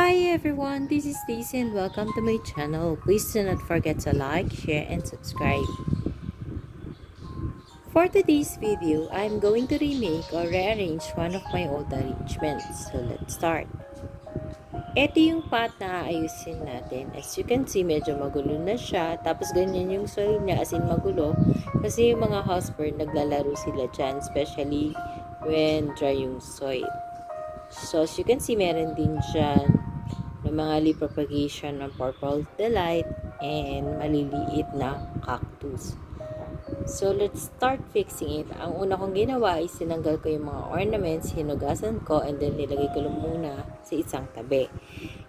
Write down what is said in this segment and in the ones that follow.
Hi everyone, this is Daisy and welcome to my channel. Please do not forget to like, share, and subscribe. For today's video, I'm going to remake or rearrange one of my old arrangements. So let's start. Ito yung pot na ayusin natin. As you can see, medyo magulo na siya. Tapos ganyan yung soil niya, as in magulo. Kasi yung mga housebird, naglalaro sila dyan. Especially when dry yung soil. So as you can see, meron din dyan ng mga leaf propagation ng purple delight and maliliit na cactus. So, let's start fixing it. Ang una kong ginawa is sinanggal ko yung mga ornaments, hinugasan ko, and then nilagay ko lang muna sa isang tabi.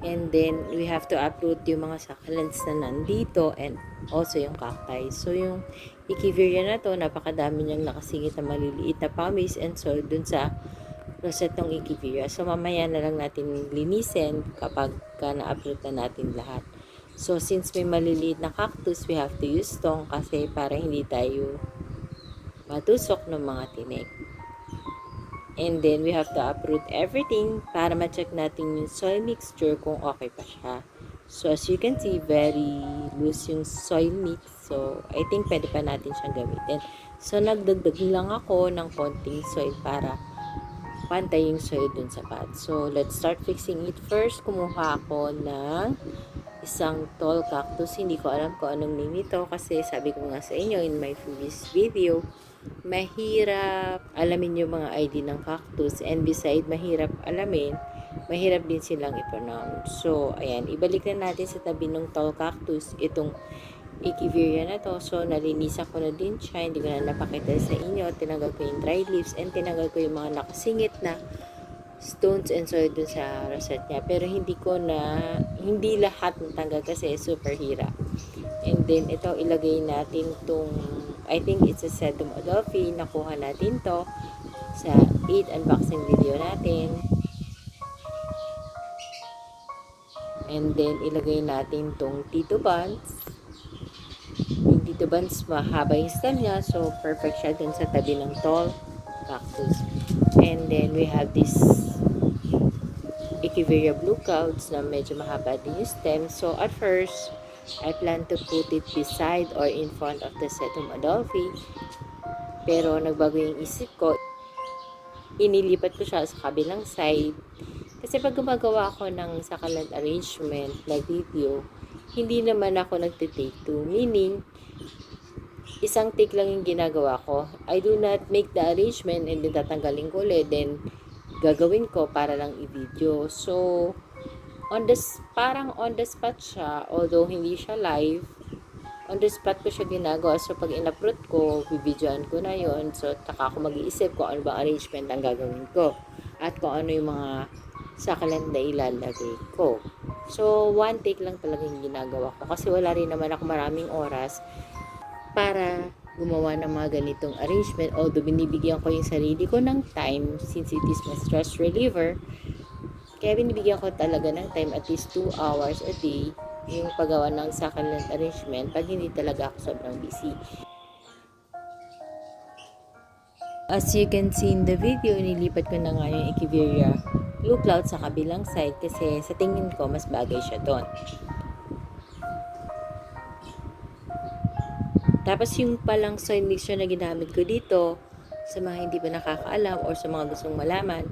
And then, we have to uproot yung mga succulents na nandito and also yung cacti. So, yung Echeveria na to, napakadami niyang nakasingit na maliliit na pumice and soil dun sa rosette ng Echeveria. So, mamaya na lang natin linisin kapag na-uproot na natin lahat. So, since may maliliit na cactus, we have to use tong kasi para hindi tayo matusok ng mga tinik. And then, we have to uproot everything para ma-check natin yung soil mixture kung okay pa siya. So, as you can see, very loose yung soil mix. So, I think pwede pa natin siyang gamitin. So, nagdagdag lang ako ng konting soil para pantay yung soil dun sa pot. So, let's start fixing it. First, kumuha ako ng isang tall cactus. Hindi ko alam kung anong name ito kasi sabi ko nga sa inyo in my previous video, mahirap alamin yung mga ID ng cactus and beside mahirap alamin, mahirap din silang i-pronounce. So, ayan, ibalik na natin sa tabi ng tall cactus itong Echeveria na to. So, nalinisan ko na din siya. Hindi ko na napakita sa inyo. Tinanggal ko yung dried leaves and tinanggal ko yung mga nakasingit na stones and soil dun sa rosette niya. Pero hindi lahat natanggal kasi super hirap. And then, ito, ilagay natin tong, I think it's a Sedum Adolphi. Nakuha natin to sa 8 unboxing video natin. And then, ilagay natin tong Tito Buns. Yung Tito Buns, mahaba yung stem niya. So, perfect siya dun sa tabi ng tall cactus. And then, we have this Echeveria Blue Clouds na medyo mahaba din yung stem. So, at first, I plan to put it beside or in front of the Sedum Adolphi. Pero, nagbago yung isip ko. Inilipat ko siya sa kabilang side. Kasi pag gumagawa ako ng succulent arrangement na video, hindi naman ako nagtitake two. Meaning, isang take lang yung ginagawa ko. I do not make the arrangement and then tatanggalin ko ulit. Then, gagawin ko para lang i-video. So, parang on the spot siya, although hindi siya live, on the spot ko siya ginagawa. So, pag in-upload ko, bibidyoan ko na yon. So, taka ako mag-iisip kung ano ba arrangement ang gagawin ko. At kung ano yung mga succulent na ilalagay ko. So, one take lang talaga yung ginagawa ko. Kasi wala rin naman ako maraming oras para gumawa ng mga ganitong arrangement. Although binibigyan ko yung sarili ko ng time since it is my stress reliever. Kaya binibigyan ko talaga ng time at least 2 hours a day yung paggawa ng succulent arrangement pag hindi talaga ako sobrang busy. As you can see in the video, nilipat ko na nga yung Echeveria Blue Cloud sa kabilang side kasi sa tingin ko mas bagay siya doon. Tapos yung palang soil mixture na ginamit ko dito, sa mga hindi pa nakakaalam or sa mga gustong malaman,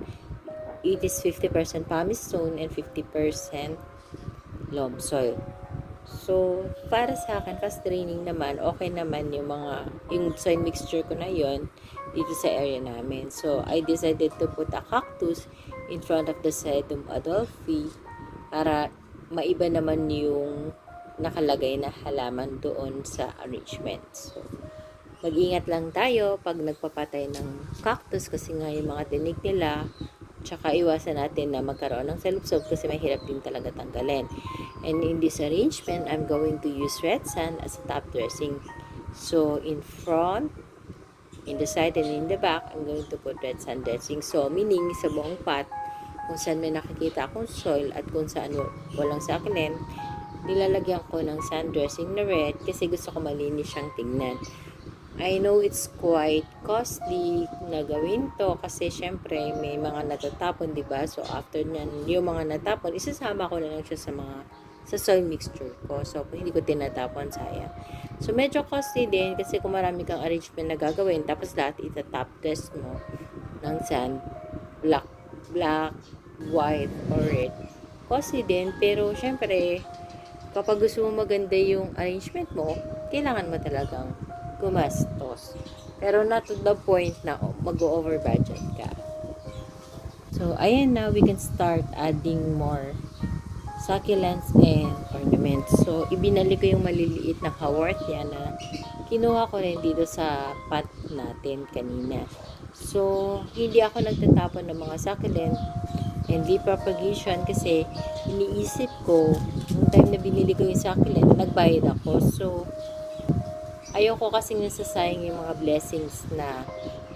it is 50% pumice stone and 50% loam soil. So, para sa akin, fast training naman, okay naman yung soil mixture ko na yon dito sa area namin. So, I decided to put a cactus in front of the Sedum Adolphi para maiba naman yung nakalagay na halaman doon sa arrangement. So, mag-ingat lang tayo pag nagpapatay ng cactus kasi nga yung mga tinik nila, tsaka iwasan natin na magkaroon ng salubsob kasi mahirap din talaga tanggalin. And in this arrangement, I'm going to use red sand as a top dressing. So, in front, in the side, and in the back, I'm going to put red sand dressing. So, meaning sa buong pot, kung saan may nakikita akong soil at kung saan walang succulent, nilalagyan ko ng sand dressing na red kasi gusto ko malinis siyang tingnan. I know it's quite costly na gawin to kasi syempre may mga natatapon, 'di ba? So after nyan, yung mga natapon, isasama ko na lang siya sa soil mixture ko. So kung hindi ko tinatapon, sayang. So medyo costly din kasi kung marami kang arrangement na gagawin, tapos lahat itatop test mo ng sand, black, black, white, or red. Costly din, pero syempre kapag gusto mo maganda yung arrangement mo, kailangan mo talagang gumastos. Pero not to the point na mag-over budget ka. So, ayan na, we can start adding more succulents and ornaments. So, ibinalik ko yung maliliit na haworthia na kinuha ko rin dito sa pot natin kanina. So, hindi ako nagtatapon ng mga succulent and deep propagation kasi iniisip ko nung time na binili ko yung succulent, nagbayad ako. So, ayoko kasing nasasayang yung mga blessings na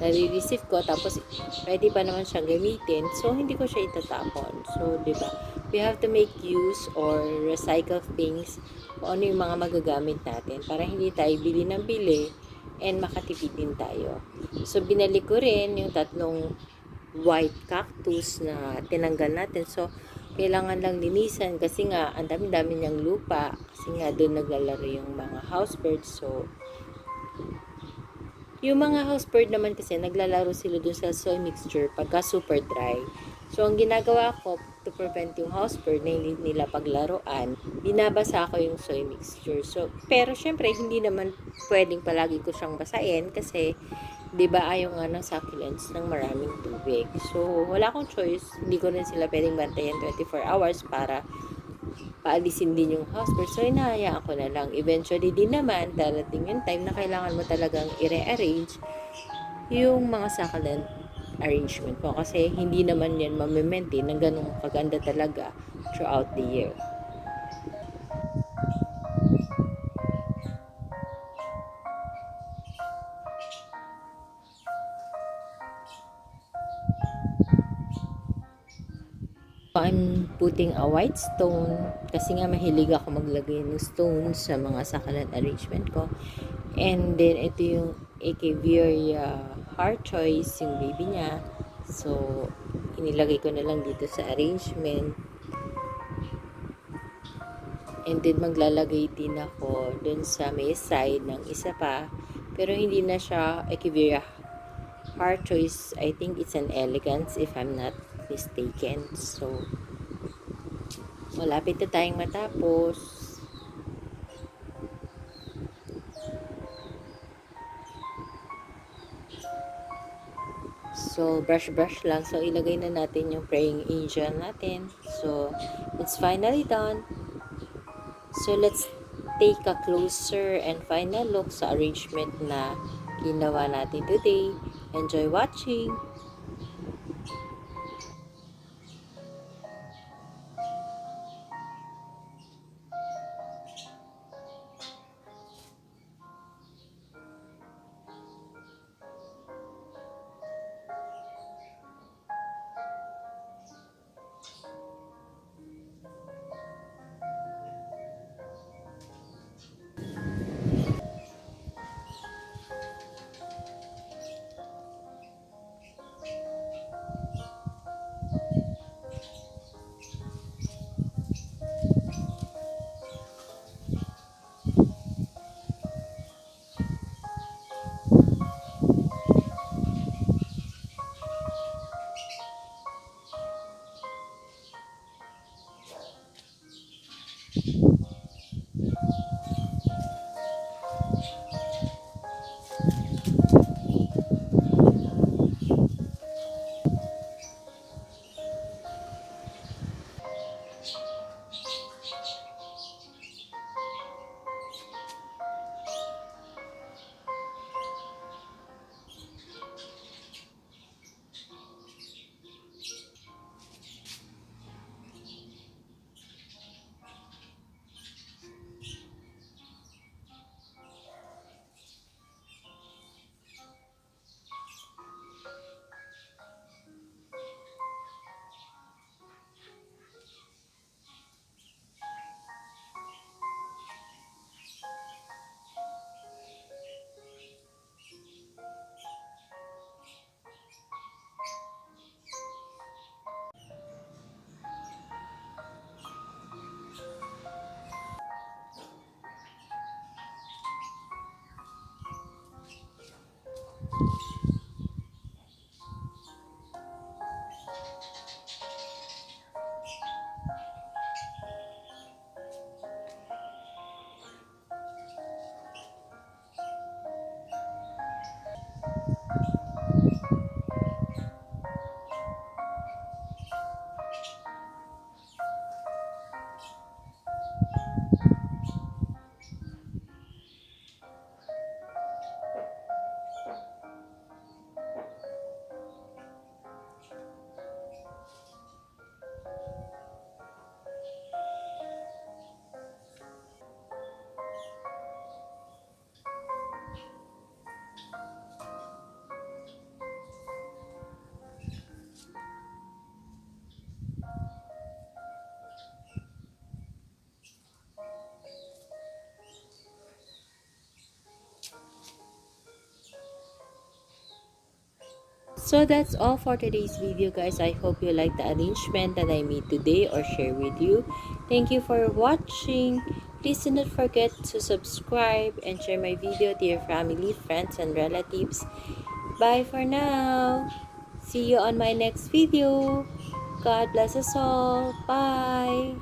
nare-receive ko tapos pwede pa naman siyang gamitin, so hindi ko siya itatapon. So, 'di ba? We have to make use or recycle things kung ano yung mga magagamit natin para hindi tayo bili ng bili and makatipid din tayo. So, binalik ko rin yung tatlong white cactus na tinanggal natin. So, kailangan lang linisan kasi nga ang dami-dami niyang lupa kasi nga doon naglalaro yung mga housebirds. So, yung mga housebird naman kasi naglalaro sila dun sa soil mixture pagka super dry. So, ang ginagawa ko to prevent yung housebird na hindi nila paglaruan, binabasa ko yung soil mixture. So, pero syempre, hindi naman pwedeng palagi ko siyang basahin kasi 'di ba ayaw nga ng succulents ng maraming tubig. So, wala akong choice. Hindi ko rin sila pwedeng bantayan 24 hours para paalisin din yung housebird. So, hinahayaan ko na lang. Eventually din naman, darating yung time na kailangan mo talagang i-rearrange yung mga succulent arrangement mo. Kasi hindi naman yan mamimaintain ng ganun kaganda talaga throughout the year. I'm putting a white stone kasi nga mahilig ako maglagay ng stones sa mga succulent arrangement ko. And then, ito yung Echeveria heart choice, yung baby niya. So, inilagay ko na lang dito sa arrangement. And then, maglalagay din ako dun sa may side ng isa pa. Pero hindi na siya Echeveria heart choice. I think it's an elegance if I'm not mistaken. So, malapit na tayong matapos. So, brush lang. So, ilagay na natin yung praying angel natin. So, it's finally done. So, let's take a closer and final look sa arrangement na ginawa natin today. Enjoy watching! So that's all for today's video, guys. I hope you like the arrangement that I made today or share with you. Thank you for watching. Please do not forget to subscribe and share my video to your family, friends, and relatives. Bye for now. See you on my next video. God bless us all. Bye.